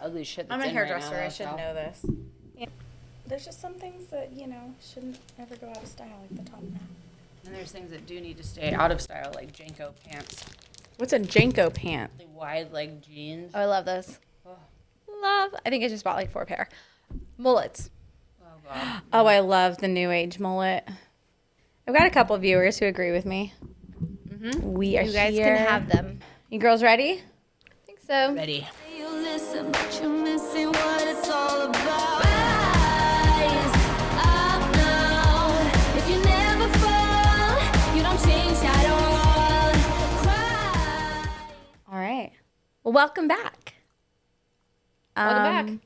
ugly shit that's I'm a in right hairdresser. now, I should so. know this. Yeah. There's just some things that, shouldn't ever go out of style, like the top knot. And there's things that do need to stay out of style, like Janko pants. What's a Janko pant? Like wide leg jeans. Oh, I love those. Oh, Love. I think I just bought like 4 pair. Mullets. God. Oh, I love the new age mullet. I've got a couple of viewers who agree with me. Mm-hmm. We are You guys here. can have them. You girls ready? I think so. Ready. You listen, but you're missing what it's all about. Rise up now. If you never fall, you don't change at all. Cry. All right. Well, welcome back. Welcome back.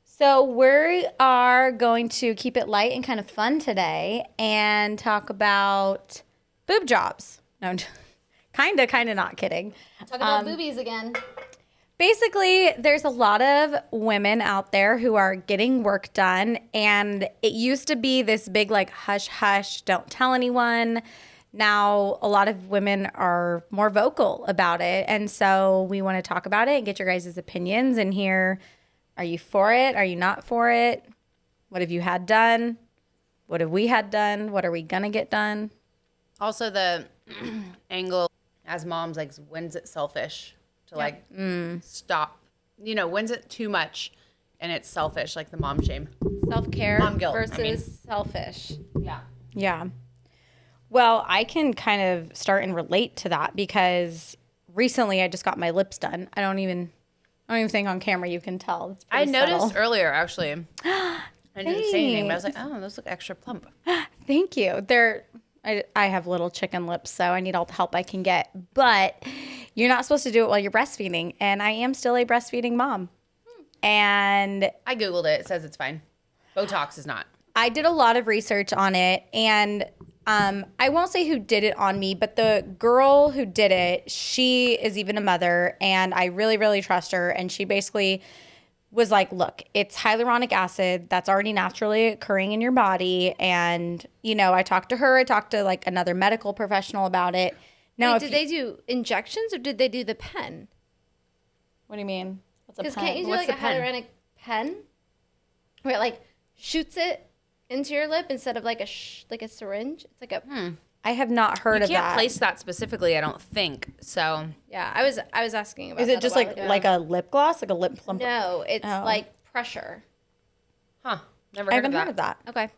So we are going to keep it light and kind of fun today and talk about boob jobs. No, kind of not kidding. Talk about boobies again. Basically, there's a lot of women out there who are getting work done, and it used to be this big like hush hush, don't tell anyone. Now a lot of women are more vocal about it, and so we want to talk about it and get your guys' opinions and hear, are you for it? Are you not for it? What have you had done? What have we had done? What are we gonna get done? Also, the angle as moms, like, when's it selfish to stop? When's it too much and it's selfish, like the mom shame? Self-care Mom guilt, versus selfish. Yeah. Yeah. Well, I can kind of start and relate to that because recently I just got my lips done. I don't even think on camera you can tell. It's I pretty noticed subtle. earlier, actually. I didn't say anything, but I was like, oh, those look extra plump. Thank you. I have little chicken lips, so I need all the help I can get. But you're not supposed to do it while you're breastfeeding, and I am still a breastfeeding mom. And I Googled it. It says it's fine. Botox is not. I did a lot of research on it, and I won't say who did it on me, but the girl who did it, she is even a mother, and I really, really trust her. And she basically was like, look, it's hyaluronic acid that's already naturally occurring in your body. And, I talked to her. I talked to like another medical professional about it. Now, Wait, did they do injections or did they do the pen? What do you mean? What's a Because pen? can't you do What's like a the pen? hyaluronic pen? Where it like shoots it into your lip instead of like a syringe? It's like a I have not heard You of can't that. place that specifically, I don't think. So, yeah. I was asking about. Is it that just a while like ago. like a lip gloss, like a lip plumper? No, it's Oh. like pressure. never I heard haven't of heard of that. Okay.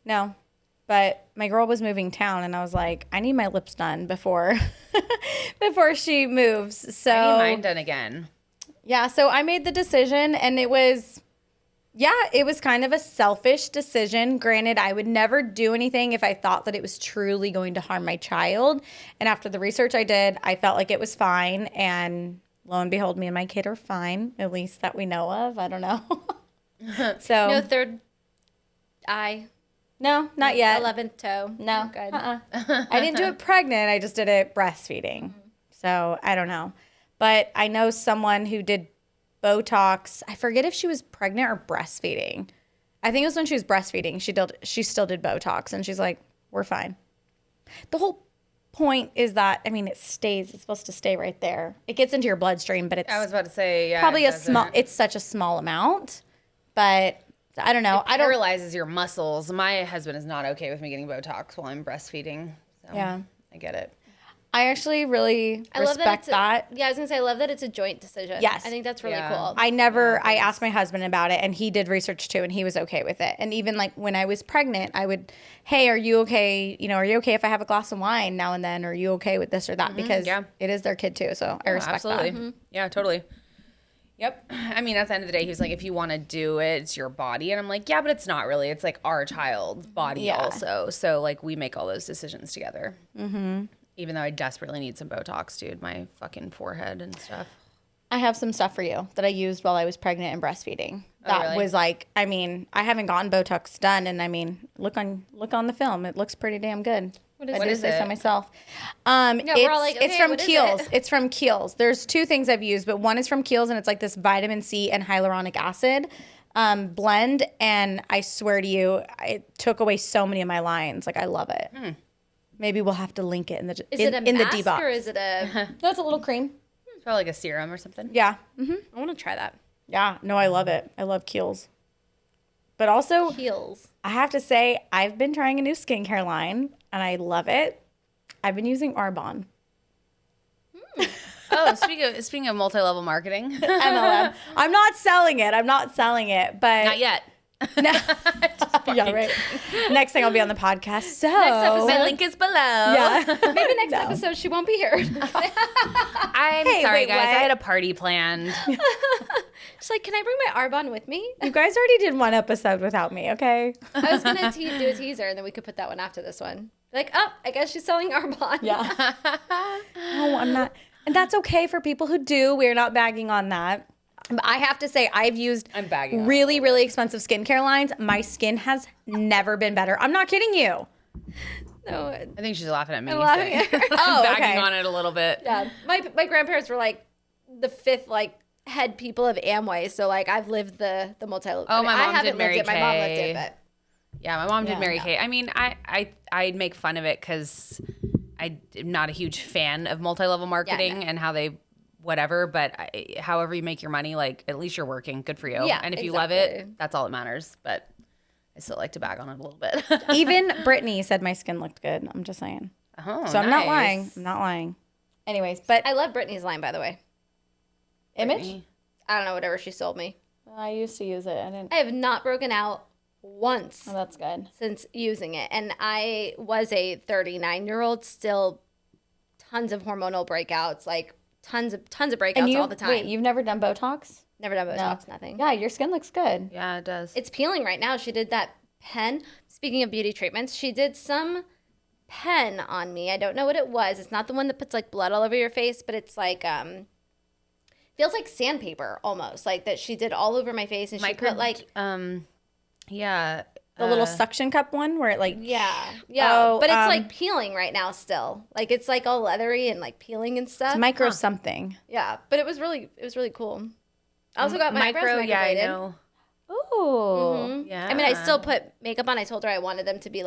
No, but my girl was moving town, and I was like, I need my lips done before she moves. So I need mine done again. yeah, so I made the decision, and it was kind of a selfish decision. Granted, I would never do anything if I thought that it was truly going to harm my child. And after the research I did, I felt like it was fine. And lo and behold, me and my kid are fine, at least that we know of. I don't know. So No third eye. no, not yet. 11th toe. No, Good. I didn't do it pregnant. I just did it breastfeeding. So I don't know. But I know someone who did Botox. I forget if she was pregnant or breastfeeding. I think it was when she was breastfeeding. She still did Botox, and she's like, we're fine. The whole point is that, it's supposed to stay right there. It gets into your bloodstream, but it's I was about to say, yeah. probably it doesn't. it's such a small amount. But I don't know. It paralyzes your muscles. My husband is not okay with me getting Botox while I'm breastfeeding. So Yeah. I get it. I actually really respect that. Yeah, I was gonna say I love that it's a joint decision. Yes. I think that's really Yeah. cool. I asked my husband about it, and he did research too, and he was okay with it. And even like when I was pregnant, I would, hey, are you okay? Are you okay if I have a glass of wine now and then? Are you okay with this or that? Because yeah. it is their kid too, so I respect Absolutely. that. Yeah, totally. Yep. At the end of the day, he was like, if you want to do it, it's your body. And I'm like, yeah, but it's not really. It's like our child's body Yeah. also. So like we make all those decisions together. Mm-hmm. Even though I desperately need some Botox, dude, my fucking forehead and stuff. I have some stuff for you that I used while I was pregnant and breastfeeding. That really? was like, I haven't gotten Botox done, and look on the film. It looks pretty damn good. What is I it? did is say so it? myself. we're all like, it's okay, from what is Kiehl's. it? It's from Kiehl's. There's 2 things I've used, but one is from Kiehl's, and it's like this vitamin C and hyaluronic acid blend. And I swear to you, it took away so many of my lines. Like, I love it. Maybe we'll have to link it in the Is it a in mask the D box. or is it a? No, it's a little cream. Probably like a serum or something. Yeah. I want to try that. Yeah. No, I love it. I love Kiehl's. But also, Heels. I have to say, I've been trying a new skincare line, and I love it. I've been using Arbonne. Oh, speaking of multi-level marketing. MLM. I'm not selling it, but Not yet. No. Yeah, right. Next thing I'll be on the podcast. So My link is below. yeah. Maybe next episode she won't be here. I'm Hey, sorry, wait, guys. what? I had a party planned. She's like, can I bring my Arbonne with me? You guys already did one episode without me, okay? I was gonna do a teaser, and then we could put that one after this one. Like, oh, I guess she's selling Arbonne. Yeah. No, I'm not. And that's okay for people who do. We're not bagging on that. But I have to say, I've used I'm bagging on really, really expensive skincare lines. My skin has never been better. I'm not kidding you. No. I think she's laughing at me. I'm laughing at her. Oh, bagging okay. on it a little bit. Yeah, my grandparents were like the fifth head people of Amway, so I've lived the multi. Oh, my mom I haven't did Mary lived it. My mom lived Kay. it, but Yeah, my mom did Yeah. Mary Kay. I mean, I'd make fun of it because I'm not a huge fan of multi-level marketing and how they whatever. But however you make your money, at least you're working. Good for you. Yeah, and if you love it, exactly. that's all that matters. But I still like to bag on it a little bit. Even Brittany said my skin looked good. I'm just saying. Oh, So I'm not lying. nice. I'm not lying. Anyways, but I love Brittany's line, by the way. image? I don't know, whatever she sold me. I used to use it. I didn't. I have not broken out once Oh, that's good. since using it, and I was a 39-year-old, still tons of hormonal breakouts, tons of breakouts all the time. Wait, you've never done Botox? Never done Botox, nothing. Yeah, your skin looks good. Yeah, it does. It's peeling right now. She did that pen. Speaking of beauty treatments, she did some pen on me. I don't know what it was. It's not the one that puts blood all over your face, but it's feels like sandpaper almost. That she did all over my face, and she put yeah. The little suction cup one where it yeah. Oh, but it's peeling right now still. It's all leathery and peeling and stuff. micro something. Yeah, but it was really cool. I also got my eyebrows yeah, I microbladed. know. Ooh. Yeah. I mean, I still put makeup on. I told her I wanted them to be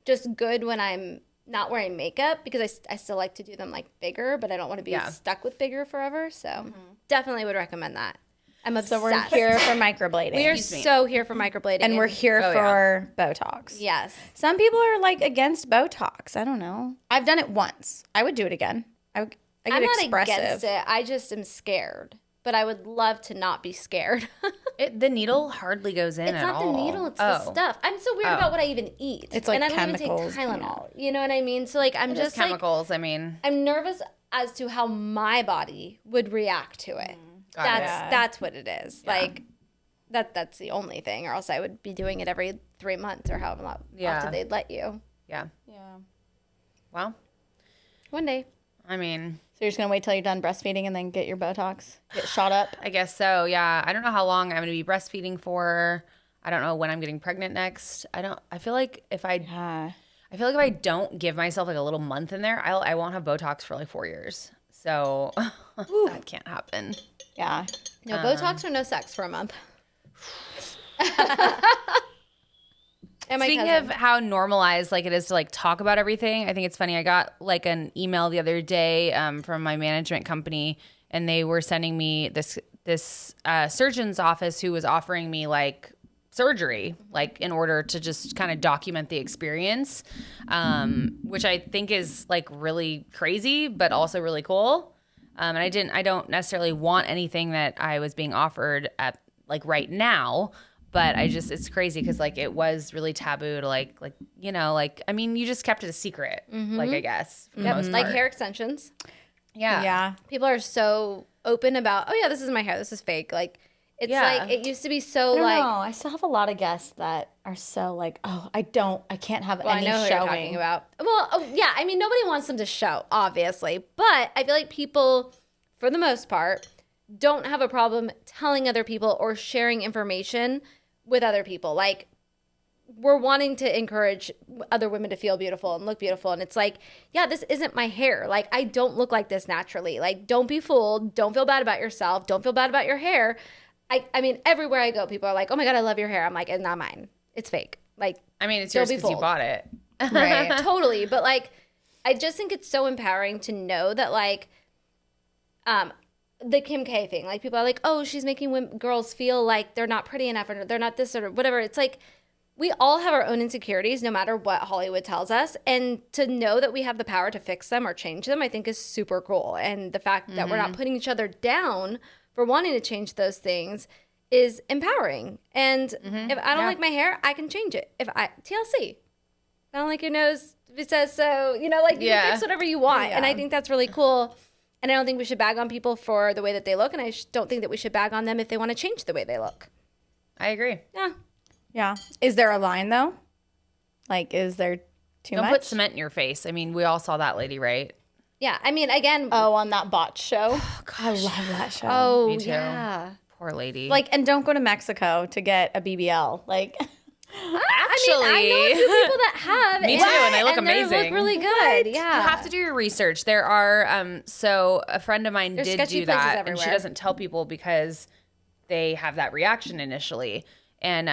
just good when I'm not wearing makeup, because I still like to do them bigger, but I don't want to be stuck with bigger forever. So definitely would recommend that. I'm obsessed. So we're here for microblading. We are Excuse me. so here for microblading. and we're here Oh, for Botox. Yes. Some people are against Botox. I don't know. I've done it once. I would do it again. I get I'm not expressive. against it. I just am scared. But I would love to not be scared. The needle hardly goes in It's at not all. the needle, it's the stuff. I'm so weird about what I even eat. It's and I don't chemicals. even take Tylenol. You know what I mean? So I'm Just just chemicals. I mean, I'm nervous as to how my body would react to it. Got it. That's what it is. That's the only thing, or else I would be doing it every 3 months or however often they'd let you. yeah. Yeah. Well, One day. I mean, So you're just gonna wait till you're done breastfeeding and then get your Botox, get shot up. I guess so. Yeah. I don't know how long I'm going to be breastfeeding for. I don't know when I'm getting pregnant next. I feel like if I don't give myself a little month in there, I won't have Botox for 4 years. So that can't happen. Yeah. No Botox or no sex for a month. And my Speaking cousin. of how normalized it is to talk about everything, I think it's funny. I got an email the other day from my management company, and they were sending me this surgeon's office who was offering me surgery, in order to just kind of document the experience, which I think is really crazy, but also really cool. And I don't necessarily want anything that I was being offered at right now. But it's crazy because it was really taboo to I mean, you just kept it a secret, I guess, for the most part. hair extensions. Yeah. Yeah. People are so open about, oh yeah, this is my hair, this is fake. It's Yeah. it used to be so I don't know. I still have a lot of guests that are so oh, I can't have well, any I know who showing. you're talking about. Well, yeah, I mean, nobody wants them to show, obviously. But I feel like people, for the most part, don't have a problem telling other people or sharing information with other people. We're wanting to encourage other women to feel beautiful and look beautiful. And it's yeah, this isn't my hair. I don't look like this naturally. Don't be fooled. Don't feel bad about yourself. Don't feel bad about your hair. I mean, everywhere I go, people are like, oh my God, I love your hair. I'm like, it's not mine. It's fake. I mean, it's Don't yours be because you fooled. bought it. Right. Totally. But I just think it's so empowering to know that the Kim K thing. Like people are like, oh, she's making girls feel like they're not pretty enough or they're not this or whatever. It's like we all have our own insecurities no matter what Hollywood tells us. And to know that we have the power to fix them or change them, I think is super cool. And the fact that we're not putting each other down for wanting to change those things is empowering. And if I don't like my hair, I can change it. TLC, I don't like your nose, if it says so, you know, like you can fix whatever you want. Yeah. And I think that's really cool. And I don't think we should bag on people for the way that they look. And I don't think that we should bag on them if they want to change the way they look. I agree. Yeah. Yeah. Is there a line though? Like, is there too Don't much? put cement in your face. I mean, we all saw that lady, right? Yeah. I mean, again. Oh, on that botch show. I love that show. Oh, Me too. yeah. Poor lady. Like, and don't go to Mexico to get a BBL. Like, actually, I know a few people that have. Me too, and they look They amazing. look really good. Yeah. you have to do your research. There are, so a friend of mine There's did sketchy do places that, and she everywhere. doesn't tell people because they have that reaction initially. And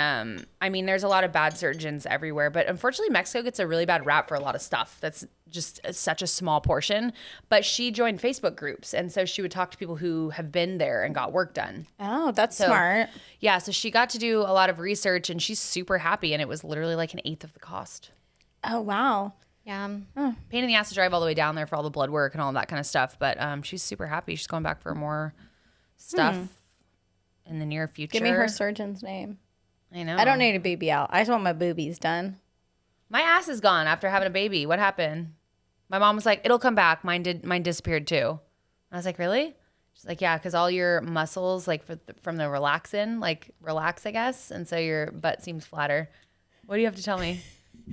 I mean, there's a lot of bad surgeons everywhere, but unfortunately, Mexico gets a really bad rap for a lot of stuff. That's just such a small portion. But she joined Facebook groups, and so she would talk to people who have been there and got work done. oh, that's smart. Yeah, so she got to do a lot of research, and she's super happy. And it was literally like an eighth of the cost. Oh, wow. Yeah. Pain in the ass to drive all the way down there for all the blood work and all that kind of stuff. But she's super happy. She's going back for more stuff in the near future. Give me her surgeon's name. I know. I don't need a BBL. I just want my boobies done. My ass is gone after having a baby. What happened? My mom was like, "It'll come back." Mine disappeared too. I was like, "Really?" She's like, "Yeah, because all your muscles, like from the relaxin, like relax, I guess, and so your butt seems flatter." What do you have to tell me?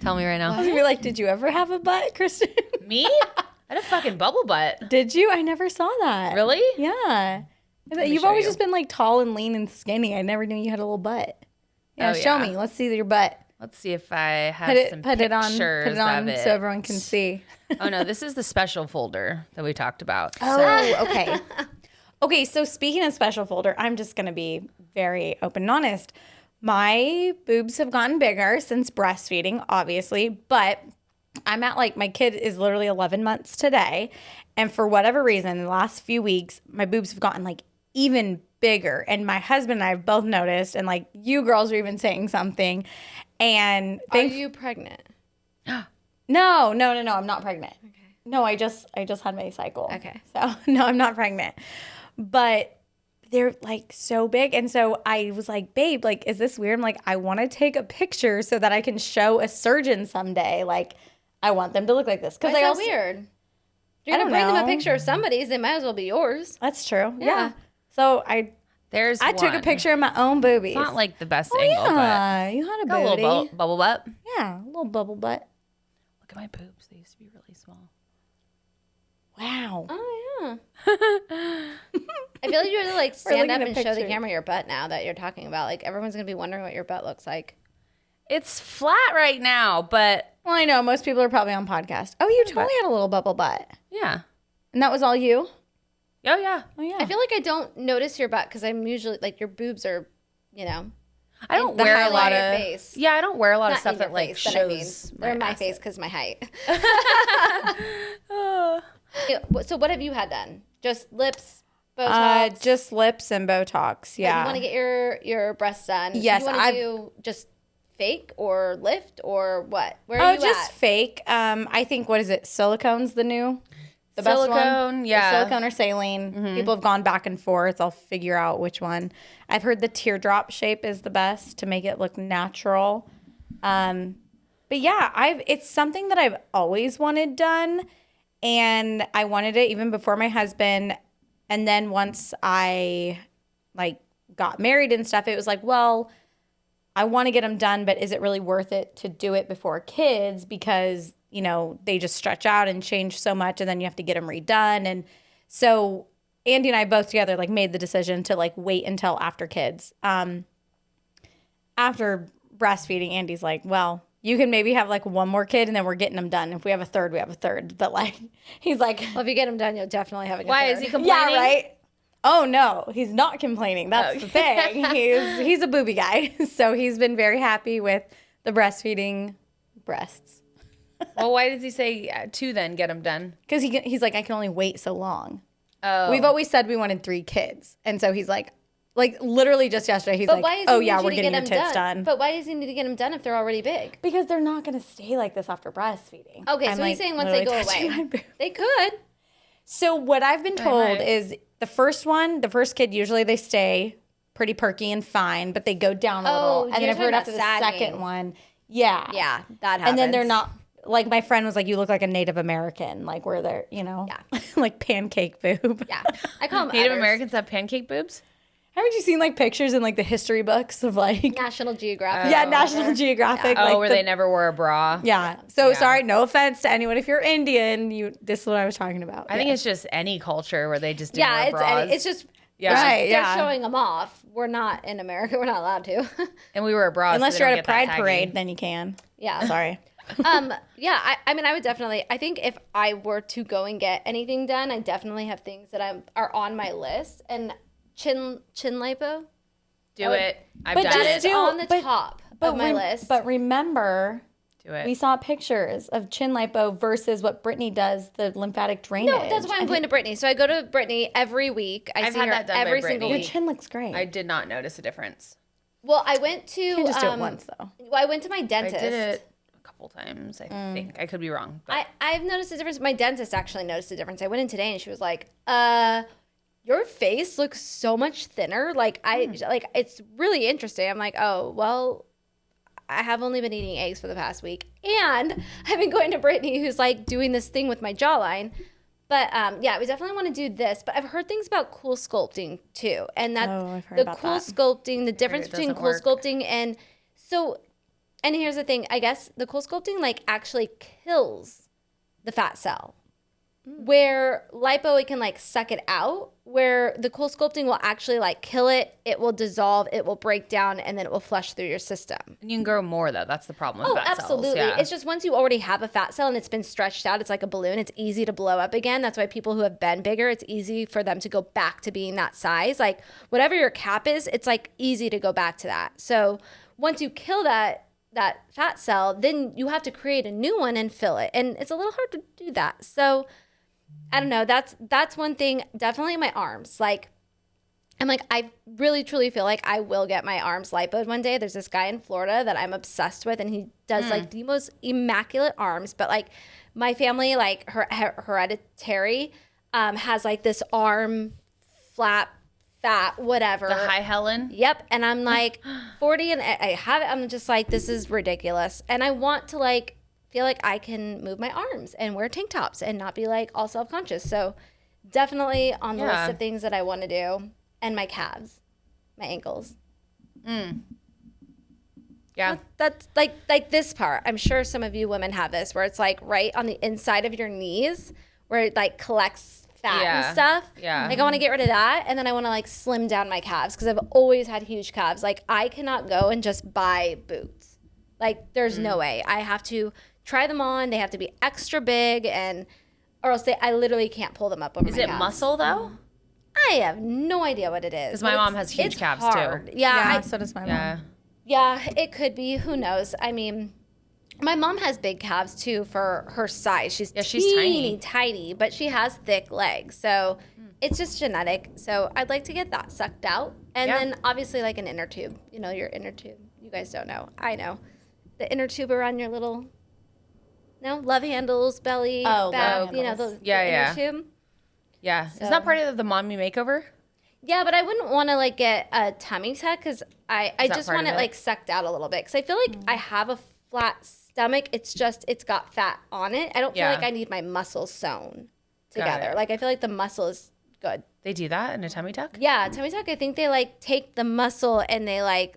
Tell me right now. You're like, did you ever have a butt, Kristen? Me? I had a fucking bubble butt. Did you? I never saw that. Really? Yeah. me You've show always you. just been like tall and lean and skinny. I never knew you had a little butt. Yeah, Oh, show yeah. me. Let's see your butt. Let's see if I have some Put it on pictures of it. so everyone can see. Oh no, this is the special folder that we talked about. Oh, okay. Okay, so speaking of special folder, I'm just going to be very open and honest. My boobs have gotten bigger since breastfeeding, obviously, but I'm at like, my kid is literally 11 months today. And for whatever reason, in the last few weeks, my boobs have gotten like even bigger. And my husband and I have both noticed, and like you girls are even saying something. And Are you pregnant? no, I'm not pregnant. Okay. No, I just had my cycle. Okay. So no, I'm not pregnant. But they're like so big. And so I was like, babe, like, is this weird? I'm like, I want to take a picture so that I can show a surgeon someday. Like, I want them to look like this. Why is that weird? If you're I going to don't bring them a know. picture of somebody's, they might as well be yours. That's true. Yeah. Yeah. So I took a picture of my own boobies. It's not like the best angle, Yeah, you had a but got a booty. little bubble butt. Yeah, a little bubble butt. Look at my boobs. They used to be really small. Wow. Oh, yeah. I feel like you have to like stand up looking and at show the pictures. camera your butt now that you're talking about. Like everyone's going to be wondering what your butt looks like. It's flat right now, but Well, I know most people are probably on podcast. Oh, you totally had a little bubble butt. yeah. And that was all you? Oh yeah. Oh, yeah. I feel like I don't notice your butt because I'm usually like your boobs are, you know, I don't the wear a highlight lot of of your face. Yeah, I don't wear a lot of Not stuff in your that like face, but I mean, shows. they're in my ass. face because my height. So what have you had done? Just lips, Botox? just lips and Botox. You Yeah. want to get your breasts done? Yes, Do you want to do just fake or lift or what? Where are you just at? fake. I think, what is it? Silicone's the best one. Silicone, yeah. Silicone or saline. People have gone back and forth. I'll figure out which one. I've heard the teardrop shape is the best to make it look natural. But yeah, it's something that I've always wanted done, and I wanted it even before my husband. And then once I like got married and stuff, it was like, well, I want to get them done, but is it really worth it to do it before kids? Because, you know, they just stretch out and change so much, and then you have to get them redone. And so Andy and I both together like made the decision to like wait until after kids. After breastfeeding, Andy's like, well, you can maybe have like one more kid and then we're getting them done. If we have a third, we have a third. But like, he's like, Well, if you get them done, you'll definitely have a good Why third. is he complaining? yeah, right. Oh no, he's not complaining. That's the thing. He's a booby guy. So he's been very happy with the breastfeeding breasts. Well, why does he say two then get them done? Because he's like, I can only wait so long. Oh. We've always said we wanted 3 kids. And so he's like literally just yesterday, he's But like, why does oh he yeah, need we're you to getting get your them tits done. But why does he need to get them done if they're already big? Because they're not going to stay like this after breastfeeding. Okay, I'm, so he's saying once they go literally touching my away. boob. They could. So what I've been told might. is the first kid, usually they stay pretty perky and fine, but they go down a Oh, little. And you're then I've heard talking after the about sagging. second one, yeah. Yeah, that happens. And then they're not, like my friend was like, you look like a Native American, like where they're, Yeah. like pancake boob. Yeah. I call them Native udders. Americans have pancake boobs? Haven't you seen like pictures in like the history books of like, National Geographic. yeah, National Geographic. Oh, like where the- they never wore a bra. Yeah. So sorry, no offense to anyone. If you're Indian, this is what I was talking about. I think it's just any culture where they just didn't Yeah, wear bras. it's just Yeah. Right, they're yeah. showing them off. We're not in America. We're not allowed to. And we wear bras. unless so you're they at don't a get that pride saggy. parade, then you can. Yeah. Sorry. Yeah, I mean, I would definitely. I think if I were to go and get anything done, I definitely have things that are on my list. And chin lipo, Do it. I've But done that it. is do- on the but- top of my list. But remember, Do it. we saw pictures of chin lipo versus what Brittany does, the lymphatic drainage. no, that's why I'm going to Brittany. So I go to Brittany every week. I I've see had her that done by every single Brittany. Your week. chin looks great. I did not notice a difference. Well, I went to. you can just do it once though. Well, I went to my I dentist. did it a couple times, I think. I could be wrong. But I've noticed a difference. My dentist actually noticed a difference. I went in today and she was like, your face looks so much thinner. Like it's really interesting. I'm like, oh, well, I have only been eating eggs for the past week. And I've been going to Brittany who's like doing this thing with my jawline. But yeah, we definitely want to do this. But I've heard things about cool sculpting too. And that Oh, I've heard the about cool that. sculpting, the difference it between doesn't cool work. sculpting and so and here's the thing, I guess the cool sculpting like actually kills the fat cell. Where lipo, it can like suck it out. Where the cool sculpting will actually like kill it. It will dissolve. It will break down, and then it will flush through your system. and you can grow more, though. That's the problem with Oh, fat absolutely. cells. Yeah. It's just once you already have a fat cell and it's been stretched out, it's like a balloon. It's easy to blow up again. That's why people who have been bigger, it's easy for them to go back to being that size. Like whatever your cap is, it's like easy to go back to that. So once you kill that fat cell, then you have to create a new one and fill it. And it's a little hard to do that. So I don't know. That's one thing. Definitely my arms. Like, I'm like, I really truly feel like I will get my arms lipoed one day. There's this guy in Florida that I'm obsessed with, and he does like the most immaculate arms. But like, my family, like hereditary, has like this arm flat, fat, whatever. the high Helen. Yep. And I'm like 40 and I have it. I'm just like, this is ridiculous. And I want to like feel like I can move my arms and wear tank tops and not be like all self-conscious. So definitely on the Yeah. list of things that I want to do. And my calves, my ankles. Yeah. That's like this part. I'm sure some of you women have this where it's like right on the inside of your knees where it like collects fat Yeah. and stuff. Yeah. Like I want to get rid of that, and then I want to like slim down my calves because I've always had huge calves. Like I cannot go and just buy boots. Like there's no way. I have to try them on. They have to be extra big, or else I literally can't pull them up over Is my it calves. muscle, though? I have no idea what it is. 'Cause my but mom it's- has huge it's calves, too. hard. Yeah, Yeah, I- so does my mom. Yeah. yeah, it could be. Who knows? I mean, my mom has big calves too for her size. She's she's tiny, but she has thick legs. So it's just genetic. So I'd like to get that sucked out. And Yeah. then obviously like an inner tube. You know, your inner tube. You guys don't know. I know. The inner tube around your little, love handles, belly, Oh, back, love you know, handles. the Yeah, inner yeah. tube. Yeah. Isn't that part of the mommy makeover? Yeah, but I wouldn't want to like get a tummy tuck because I that just part want of it it? like sucked out a little bit because I feel like I have a flat stomach. It's just it's got fat on it. I don't feel Yeah. like I need my muscles sewn Got together. it. Like I feel like the muscle is good. They do that in a tummy tuck? Yeah, tummy tuck. I think they like take the muscle and they like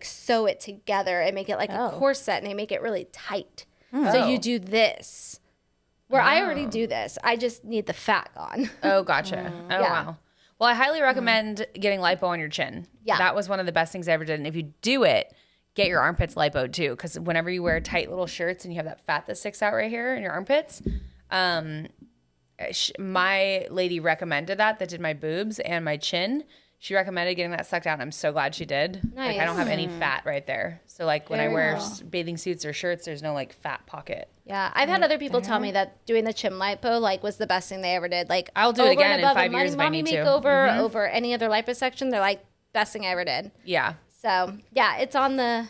sew it together and make it like a Oh. corset and they make it really tight. So you do this. Where I already do this. I just need the fat gone. Oh, gotcha. Oh, Yeah. wow. Well, I highly recommend getting lipo on your chin. Yeah. That was one of the best things I ever did. And if you do it, get your armpits lipoed too. Because whenever you wear tight little shirts and you have that fat that sticks out right here in your armpits, my lady recommended that did my boobs and my chin. she recommended getting that sucked out, and I'm so glad she did. Like, I don't have any fat right there. So, like, when I wear bathing suits or shirts, there's no, like, fat pocket. Yeah, I've had other people tell me that doing the chin lipo like was the best thing they ever did. Like, I'll do it again in 5 years if I mommy need to. makeover over any other liposuction. They're like, best thing I ever did. Yeah. So yeah, it's on the.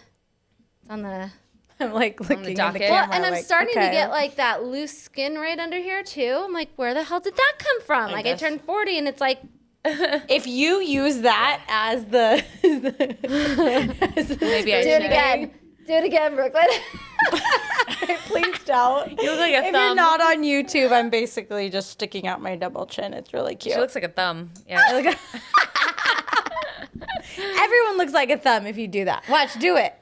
I'm like looking at the docket. camera. Well, and I'm like, starting to okay. get like that loose skin right under here too. I'm like, where the hell did that come from? Like, I turned 40 and it's like, If you use that as the Maybe I do should. it again. Do it again, Brooklyn. please don't. You look like a If thumb. you're not on YouTube, I'm basically just sticking out my double chin. It's really cute. She looks like a thumb. Yeah. Everyone looks like a thumb if you do that. Watch, do it.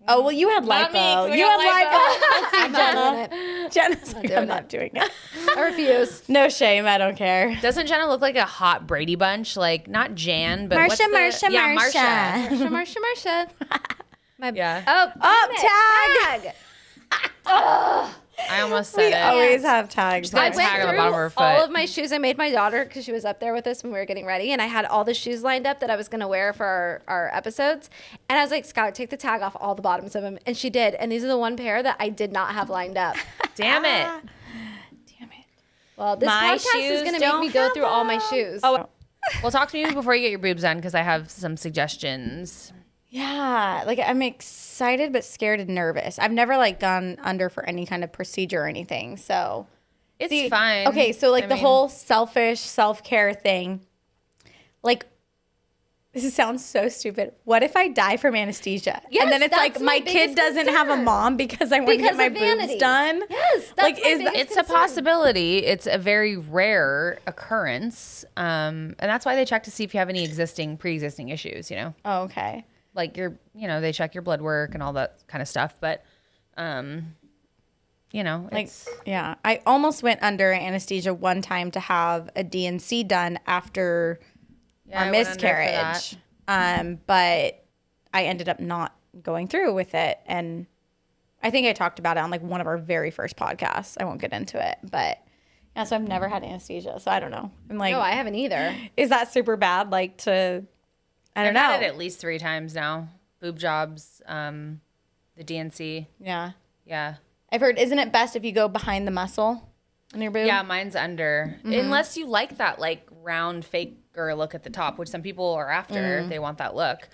Oh, well, you had Not me, 'cause lipo. I You got had lipo. Let's see, I'm not doing it. Jenna's like, I'm not doing it. I refuse. No shame. I don't care. Doesn't Jenna look like a hot Brady Bunch? Like, not Jan, but what's Marsha, the... Yeah, Marsha. Marsha. My, Yeah. Oh, Up, tag. I almost said We it. always have tags. got I a went tag on the through bottom of her all foot. of my shoes. I made my daughter, because she was up there with us when we were getting ready, and I had all the shoes lined up that I was going to wear for our episodes. And I was like, Skylar, take the tag off all the bottoms of them. And she did. And these are the one pair that I did not have lined up. Damn it. Damn it. Well, this My podcast is shoes going to make don't me go have through all my shoes. Oh, Well, talk to me before you get your boobs done, because I have some suggestions. yeah. Like, I'm excited but scared and nervous. I've never, like, gone under for any kind of procedure or anything. So, It's fine. Okay, so, like, I the mean- whole selfish self-care thing, like, this sounds so stupid. What if I die from anesthesia? Yes, and then it's like that's my my kid biggest doesn't have a concern. mom because I want to get Because my of boobs vanity. done. Yes, that's Like, my is that- biggest It's a concern. possibility. It's a very rare occurrence. And that's why they check to see if you have any pre-existing issues, you know? Oh, okay. Like they check your blood work and all that kind of stuff. But, you know, Like, it's, yeah, I almost went under anesthesia one time to have a DNC done after yeah, I our went under for that. miscarriage. But I ended up not going through with it. And I think I talked about it on like one of our very first podcasts. I won't get into it, but yeah, so I've never had anesthesia. So I don't know. I'm like, No, I haven't either. is that super bad? Like I don't I've had know. it at least 3 times now. Boob jobs, the DNC. Yeah. Yeah. I've heard, isn't it best if you go behind the muscle on your boob? Yeah, mine's under. Unless you like that like round faker look at the top, which some people are after. They want that look.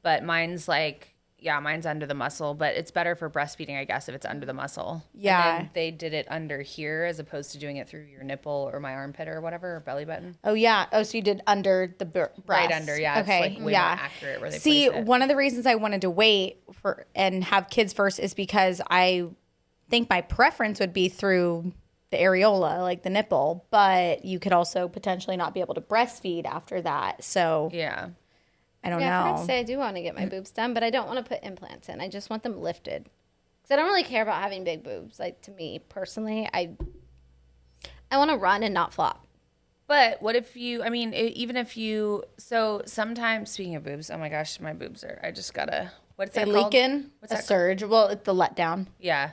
But mine's like, yeah, mine's under the muscle. But it's better for breastfeeding, I guess, if it's under the muscle. Yeah. And then they did it under here as opposed to doing it through your nipple or my armpit or whatever, or belly button. Oh, yeah. Oh, so you did under the breast. Right under, yeah. Okay, It's like way yeah. more accurate where they See, place it. one of the reasons I wanted to wait for and have kids first is because I think my preference would be through the areola, like the nipple, but you could also potentially not be able to breastfeed after that. So Yeah. I don't Yeah, I forgot know. to say I do want to get my boobs done, but I don't want to put implants in. I just want them lifted. Because I don't really care about having big boobs. Like, to me, personally, I want to run and not flop. But what if you, I mean, even if you, so sometimes, speaking of boobs, oh my gosh, my boobs are, I just gotta, what's They that called? leaking, What's a that surge. Well, it's the letdown. Yeah.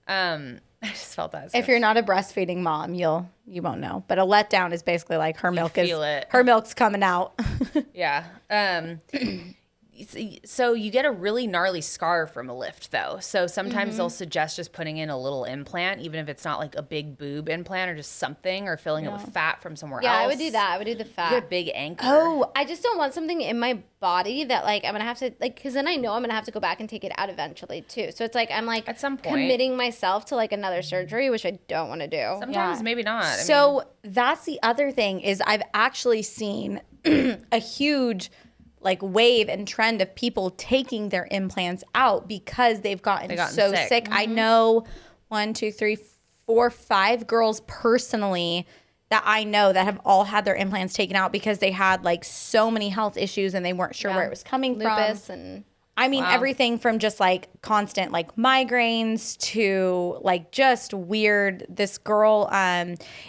I just felt that. If you're not a breastfeeding mom, you won't know. But a letdown is basically like her milk feel it. her milk's coming out. Yeah. So you get a really gnarly scar from a lift, though. So sometimes they'll suggest just putting in a little implant, even if it's not like a big boob implant or just something, or filling it with fat from somewhere Yeah, else. I would do that. I would do the You fat. get a big anchor. Oh, I just don't want something in my body that, like, I'm going to have to, like, because then I know I'm going to have to go back and take it out eventually, too. So it's like, I'm, like, At some point. committing myself to, like, another surgery, which I don't want to do. Sometimes Yeah. maybe not. I mean, so that's the other thing is I've actually seen a huge like wave and trend of people taking their implants out because they've gotten so sick. sick. I know 1, 2, 3, 4, 5 girls personally that I know that have all had their implants taken out because they had like so many health issues and they weren't sure where it was coming Lupus from. and... I mean, everything from just like constant like migraines to like just weird. This girl,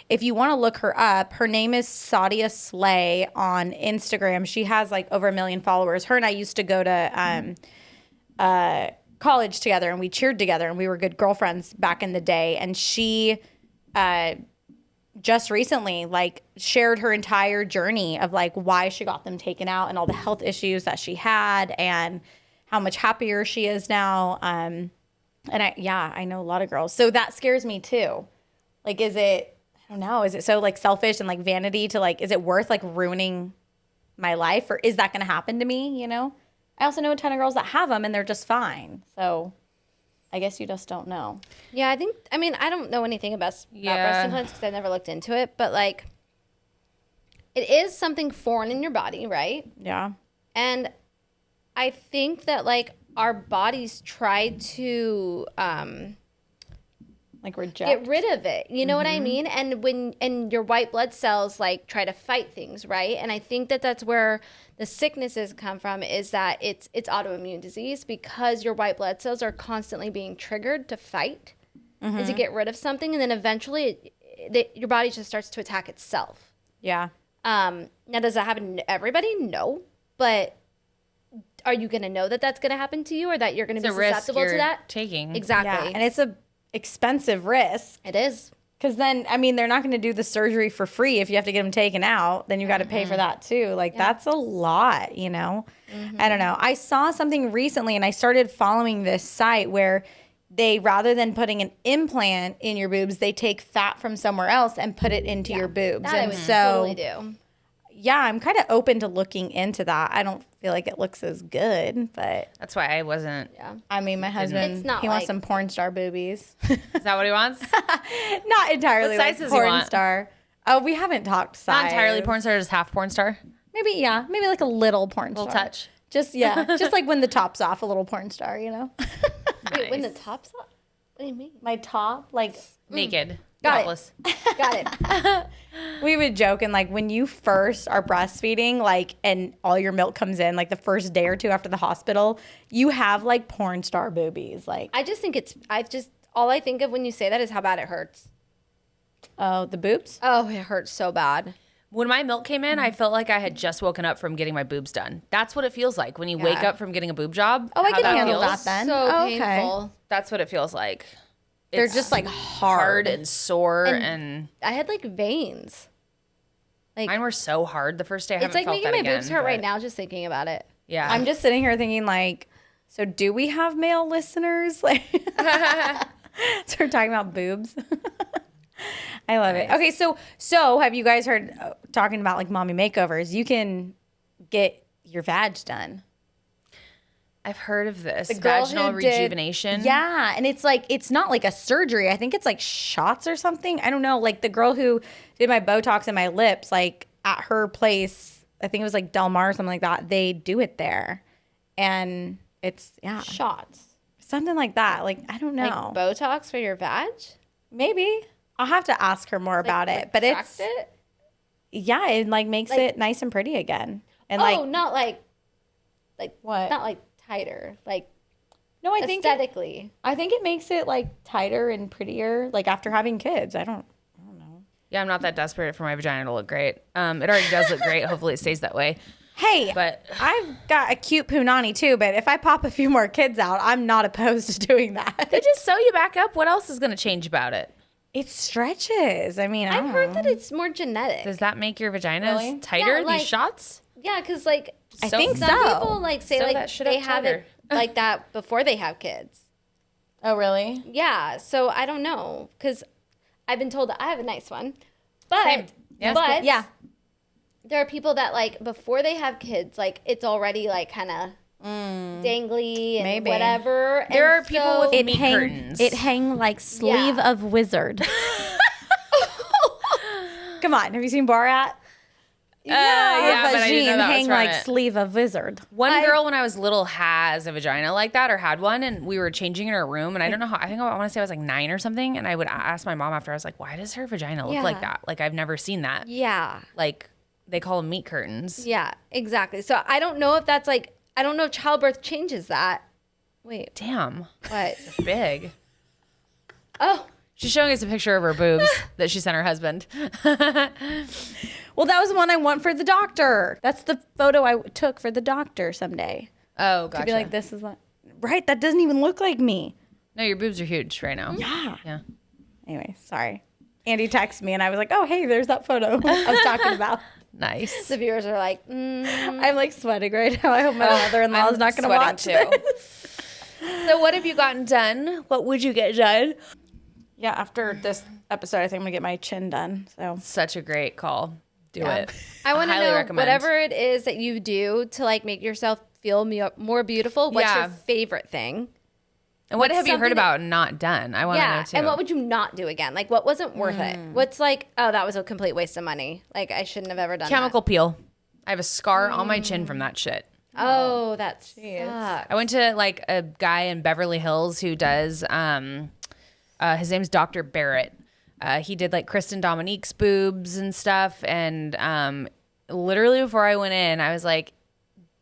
if you want to look her up, her name is Sadia Slay on Instagram. She has like over 1 million followers. Her and I used to go to college together and we cheered together and we were good girlfriends back in the day. And she just recently like shared her entire journey of like why she got them taken out and all the health issues that she had and how much happier she is now. And I know a lot of girls. So that scares me too. Like, is it, I don't know, is it so like selfish and like vanity to like, is it worth like ruining my life, or is that going to happen to me? You know, I also know a ton of girls that have them and they're just fine. So I guess you just don't know. Yeah, I don't know anything about breast implants because I've never looked into it, but like, it is something foreign in your body, right? Yeah. And I think that like our bodies try to Like reject. get rid of it. You know what I mean? And your white blood cells like try to fight things, right? And I think that that's where the sicknesses come from, is that it's autoimmune disease, because your white blood cells are constantly being triggered to fight and to get rid of something, and then eventually your body just starts to attack itself. Yeah. Now, does that happen to everybody? No, but are you going to know that that's going to happen to you, or that you're going to be susceptible to that? Taking. Exactly. Yeah. And it's a expensive risk. It is. Because then, I mean, they're not going to do the surgery for free. If you have to get them taken out, then you got to pay for that too. Like, that's a lot, you know? I don't know. I saw something recently and I started following this site where they, rather than putting an implant in your boobs, they take fat from somewhere else and put it into your boobs. That I And would so, totally do. yeah, I'm kind of open to looking into that. I don't feel like it looks as good, but That's why I wasn't. Yeah. I mean, my husband, It's not he wants like- some porn star boobies. Is that what he wants? Not entirely What like size does he porn want? star. Oh, we haven't talked size. Not entirely porn star, just half porn star. Maybe, yeah. Maybe like a little porn Little star. touch. Just, yeah. Just like when the top's off, a little porn star, you know? Wait, when the Nice. top's off? What do you mean? My top, like, Naked. Got it. Topless. Got it. we would joke, and like when you first are breastfeeding, like, and all your milk comes in, like the first day or two after the hospital, you have like porn star boobies. Like, I just think all I think of when you say that is how bad it hurts. oh, the boobs? Oh, it hurts so bad. When my milk came in, I felt like I had just woken up from getting my boobs done. That's what it feels like when you wake up from getting a boob job. Oh, I how can handle feels. that then. So Oh, okay. painful. That's what it feels like. They're It's just like hard and sore, and I had like veins. Like, mine were so hard the first day. I it's haven't like felt making that my again, boobs hurt right but now just thinking about it. Yeah, I'm just sitting here thinking, like, so do we have male listeners? Like, so we're talking about boobs. I love it. Okay, so have you guys heard talking about like mommy makeovers? You can get your vag done. I've heard of this girl vaginal who did- rejuvenation. Yeah, and it's like, it's not like a surgery. I think it's like shots or something. I don't know. Like the girl who did my Botox in my lips, like at her place, I think it was like Del Mar or something like that. They do it there, and it's Shots. something like that. Like, I don't know. Like Botox for your vag? Maybe I'll have to ask her more about it. But Retract it's it? yeah, it like makes it nice and pretty again. And Oh, like not like what? not like tighter. Like No, I think aesthetically. I think it makes it like tighter and prettier. Like after having kids, I don't know. Yeah, I'm not that desperate for my vagina to look great. It already does look great. Hopefully, it stays that way. Hey, But I've got a cute punani too. But if I pop a few more kids out, I'm not opposed to doing that. they just sew you back up. What else is going to change about it? It stretches. I mean, I've heard that it's more genetic. Does that make your vaginas Really? tighter? Yeah, like- these shots? Yeah, because like I So- think some so. people like say Sew like that shit they up have it like that before they have kids. Oh, really? Yeah, so I don't know because I've been told that I have a nice one, but Same. Yeah. but Yeah. there are people that like before they have kids, like it's already like kind of dangly and Maybe. whatever. There And are people so- with meat curtains. It hang like sleeve Yeah. of wizard. Come on, have you seen Borat? yeah, but I didn't know that was hang from like it. sleeve of wizard. One girl when I was little has a vagina like that or had one, and we were changing in her room, and I don't know how. I think I want to say I was like 9 or something, and I would ask my mom after. I was like, "Why does her vagina look like Yeah. that? Like I've never seen that. Yeah, Like they call them meat curtains. yeah, exactly. So I don't know if that's like I don't know if childbirth changes that. Wait, Damn, what? big." Oh, She's showing us a picture of her boobs that she sent her husband. Well, that was the one I want for the doctor. That's the photo I took for the doctor someday. Oh, gotcha. To be like, this is what. Right? That doesn't even look like me. No, your boobs are huge right now. Yeah. Yeah. Anyway, sorry. Andy texted me and I was like, oh, hey, there's that photo I was talking about. Nice. The viewers are like, I'm like sweating right now. I hope my mother-in-law is not going to watch this. So what have you gotten done? What would you get done? Yeah, after this episode, I think I'm going to get my chin done. So Such a great call. Do it. I want to highly know recommend. whatever it is that you do to like make yourself feel more beautiful. What's Yeah. your favorite thing? And what What's have you heard something about and not done? I want to know too. And what would you not do again? Like, what wasn't worth it? What's like, oh, that was a complete waste of money. Like, I shouldn't have ever done Chemical peel. I have a scar on my chin from that shit. that. Oh, that sucks. I went to like a guy in Beverly Hills who does, his name's Dr. Barrett. He did like Kristen Dominique's boobs and stuff. And literally before I went in, I was like,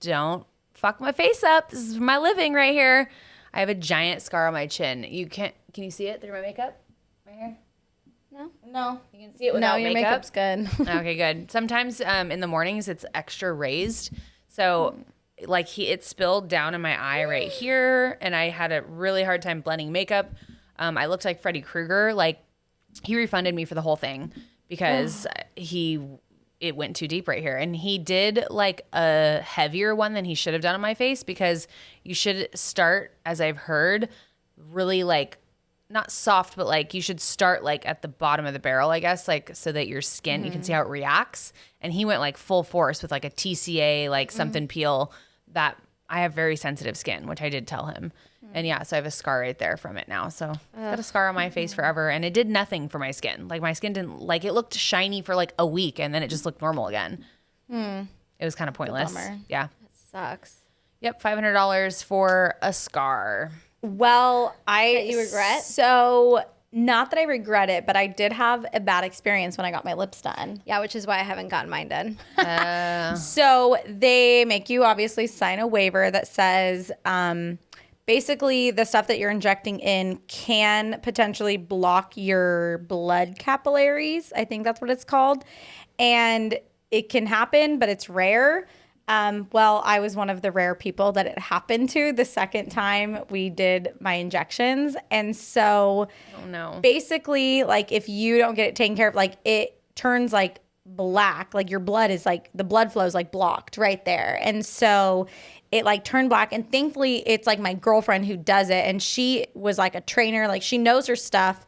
don't fuck my face up. This is my living right here. I have a giant scar on my chin. Can you see it through my makeup? Right here? no. You can see it without your makeup? makeup's good. Okay, good. Sometimes in the mornings it's extra raised. So like it spilled down in my eye right here and I had a really hard time blending makeup. I looked like Freddy Krueger. Like he refunded me for the whole thing because it went too deep right here. And he did like a heavier one than he should have done on my face because you should start, as I've heard, really like not soft, but like you should start like at the bottom of the barrel, I guess, like so that your skin, you can see how it reacts. And he went like full force with like a TCA, like something peel that I have very sensitive skin, which I did tell him. And yeah, so I have a scar right there from it now. So I've got a scar on my face forever. And it did nothing for my skin. Like my skin didn't, like it looked shiny for like a week and then it just looked normal again. It was kind of pointless. bummer. Yeah. Sucks. Yep. $500 for a scar. Well, you regret? So, not that I regret it, but I did have a bad experience when I got my lips done. Yeah, which is why I haven't gotten mine done. So, they make you obviously sign a waiver that says basically the stuff that you're injecting in can potentially block your blood capillaries. I think that's what it's called. And it can happen, but it's rare. Well, I was one of the rare people that it happened to the second time we did my injections. And so basically, like if you don't get it taken care of, like it turns like black, like your blood is like, the blood flow is like blocked right there. And so it like turned black. And thankfully it's like my girlfriend who does it. And she was like a trainer, like she knows her stuff.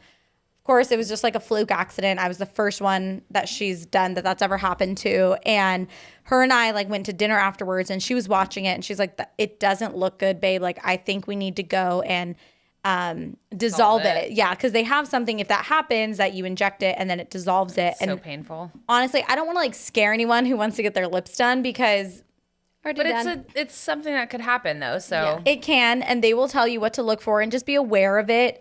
Of course, it was just like a fluke accident. I was the first one that she's done that's ever happened to. And her and I like went to dinner afterwards and she was watching it and she's like, it doesn't look good, babe. Like, I think we need to go and dissolve it. Yeah, because they have something, if that happens, that you inject it and then it dissolves it. So and painful. honestly, I don't want to like scare anyone who wants to get their lips done because But it's something that could happen though. So it can, and they will tell you what to look for and just be aware of it.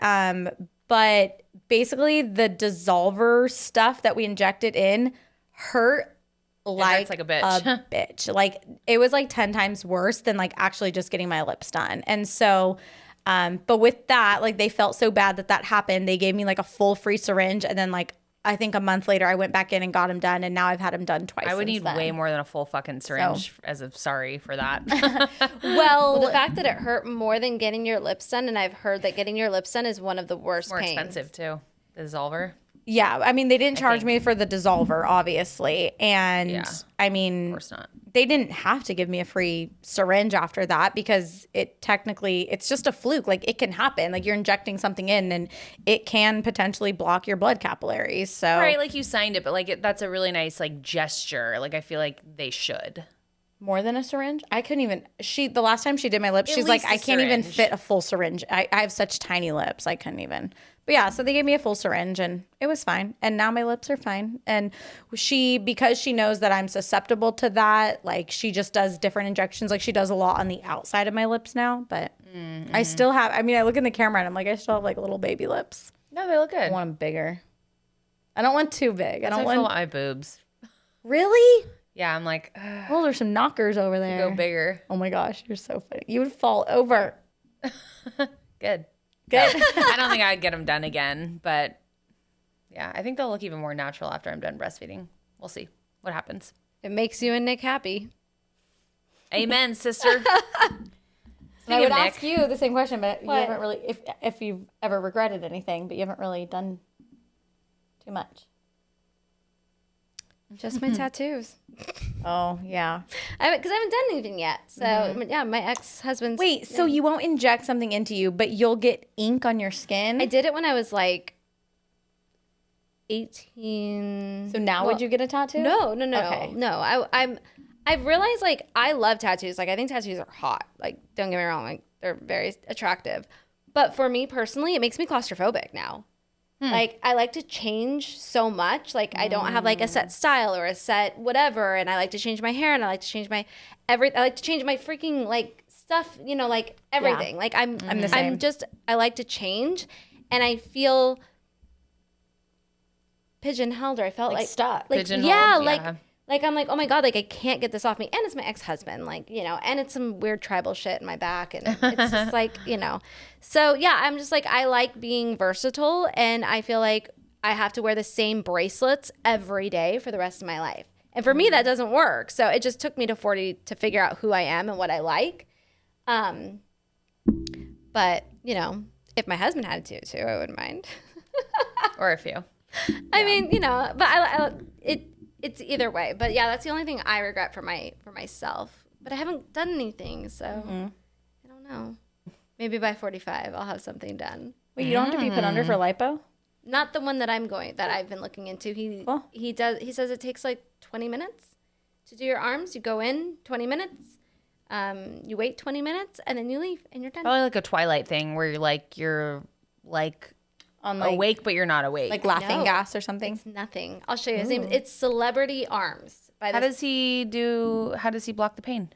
But basically the dissolver stuff that we injected in hurt like a bitch. Like it was like 10 times worse than like actually just getting my lips done. And so but with that, like they felt so bad that happened. They gave me like a full free syringe, and then like I think a month later I went back in and got them done, and now I've had them done twice. I would need then. way more than a full fucking syringe as a sorry for that. Well, The fact that it hurt more than getting your lips done, and I've heard that getting your lips done is one of the worst More pains. expensive too. The dissolver. yeah, I mean they didn't charge me for the dissolver, obviously, and Yeah. I mean Of course not. they didn't have to give me a free syringe after that because it's just a fluke. Like it can happen. Like you're injecting something in and it can potentially block your blood capillaries. So Right, like you signed it, but like that's a really nice like gesture. Like I feel like they should. more than a syringe. I couldn't even, the last time she did my lips, At she's like, least a I can't even syringe. fit a full syringe. I have such tiny lips. I couldn't even. But yeah, so they gave me a full syringe and it was fine. And now my lips are fine. And because she knows that I'm susceptible to that, like she just does different injections. Like she does a lot on the outside of my lips now, but I still have, I mean, I look in the camera and I'm like, I still have like little baby lips. No, they look good. I want them bigger. I don't want too big. I That's don't how I feel want, about my boobs. really? Yeah, I'm like, Oh, there's some knockers over there. go bigger. Oh my gosh, you're so funny. You would fall over. Good. Good. I don't think I'd get them done again, but yeah, I think they'll look even more natural after I'm done breastfeeding. We'll see what happens. It makes you and Nick happy. Amen, sister. And I Speaking would of ask Nick, you the same question, but you What? haven't really, if you've ever regretted anything, but you haven't really done Too much. Just my tattoos. Oh, yeah. Because I haven't done anything yet. So, yeah, my ex-husband's... Wait, so you won't inject something into you, but you'll get ink on your skin? I did it when I was like 18. So now would you get a tattoo? No. Okay. No, I've realized, like, I love tattoos. Like, I think tattoos are hot. Like, don't get me wrong. Like, they're very attractive. But for me personally, it makes me claustrophobic now. Like, I like to change so much. Like, I don't have, like, a set style or a set whatever. And I like to change my hair and I like to change my I like to change my freaking, like, stuff, you know, like, everything. Yeah. Like, I'm the same. I like to change. And I feel pigeonholed, or I felt like stuck. Like, Pigeonholed, yeah, like I'm like, oh my God, like I can't get this off me. And it's my ex-husband, like, you know, and it's some weird tribal shit in my back. And it's just like, you know. So yeah, I'm just like, I like being versatile, and I feel like I have to wear the same bracelets every day for the rest of my life. And for me, that doesn't work. So it just took me to 40 to figure out who I am and what I like. But, you know, if my husband had to too, I wouldn't mind. Or a few. I mean, you know, but it's either way. But yeah, that's the only thing I regret for myself. But I haven't done anything, so I don't know. Maybe by 45, I'll have something done. Wait, you don't have to be put under for lipo? Not the one that I've been looking into. He says it takes like 20 minutes to do your arms. You go in 20 minutes, you wait 20 minutes, and then you leave, and you're done. Probably like a Twilight thing where you're On awake, but you're not awake. like laughing gas or something? It's nothing. I'll show you his name. It's Celebrity Arms. How does he block the pain?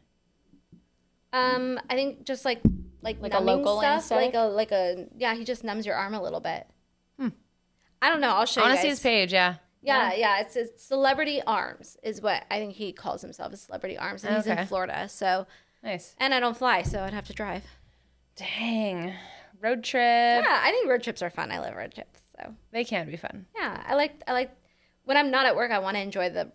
I think just like a numbing local stuff, anesthetic? yeah, he just numbs your arm a little bit. I don't know. I'll show I you want guys. to see his page, yeah. Yeah. It's Celebrity Arms is what I think he calls himself, is Celebrity Arms, and he's in Florida. So Nice. and I don't fly, so I'd have to drive. Dang. Road trip. Yeah, I think road trips are fun. I love road trips, so They can be fun. yeah, I like when I'm not at work. I want to enjoy the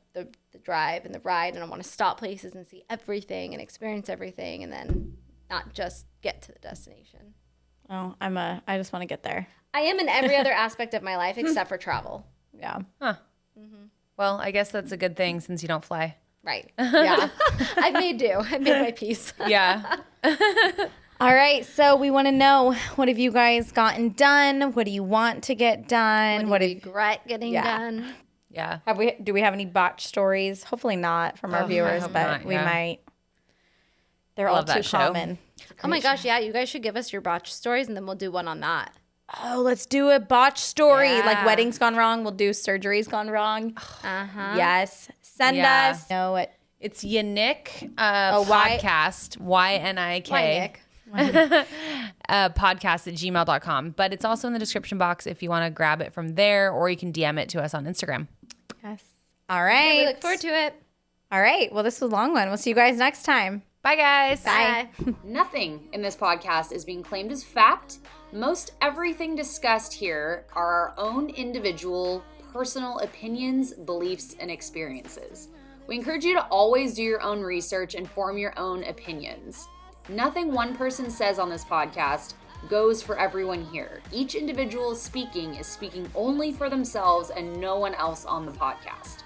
drive and the ride, and I want to stop places and see everything and experience everything, and then not just get to the destination. Oh, I just want to get there. I am in every other aspect of my life except for travel. Yeah. Huh. Well, I guess that's a good thing since you don't fly. Right. Yeah. I've made do. I made my peace. Yeah. All right. So we want to know, what have you guys gotten done? What do you want to get done? What do you regret getting done? Yeah. Do we have any botch stories? Hopefully not from our I viewers, hope but not, we yeah. might. They're I all love too that show. common. Oh my gosh, yeah. You guys should give us your botch stories, and then we'll do one on that. Oh, let's do a botch story. Yeah. Like weddings gone wrong. We'll do surgeries gone wrong. Uh-huh. Yes. Send Yeah. us. No, it. It's Yannick why- podcast, YNIK. Why, Nick? Podcast at gmail.com. But it's also in the description box if you want to grab it from there, or you can DM it to us on Instagram. Yes. All right. We look forward to it. All right. Well, this was a long one. We'll see you guys next time. Bye, guys. Bye. Nothing in this podcast is being claimed as fact. Most everything discussed here are our own individual, personal opinions, beliefs, and experiences. We encourage you to always do your own research and form your own opinions. Nothing one person says on this podcast goes for everyone here. Each individual speaking is speaking only for themselves and no one else on the podcast.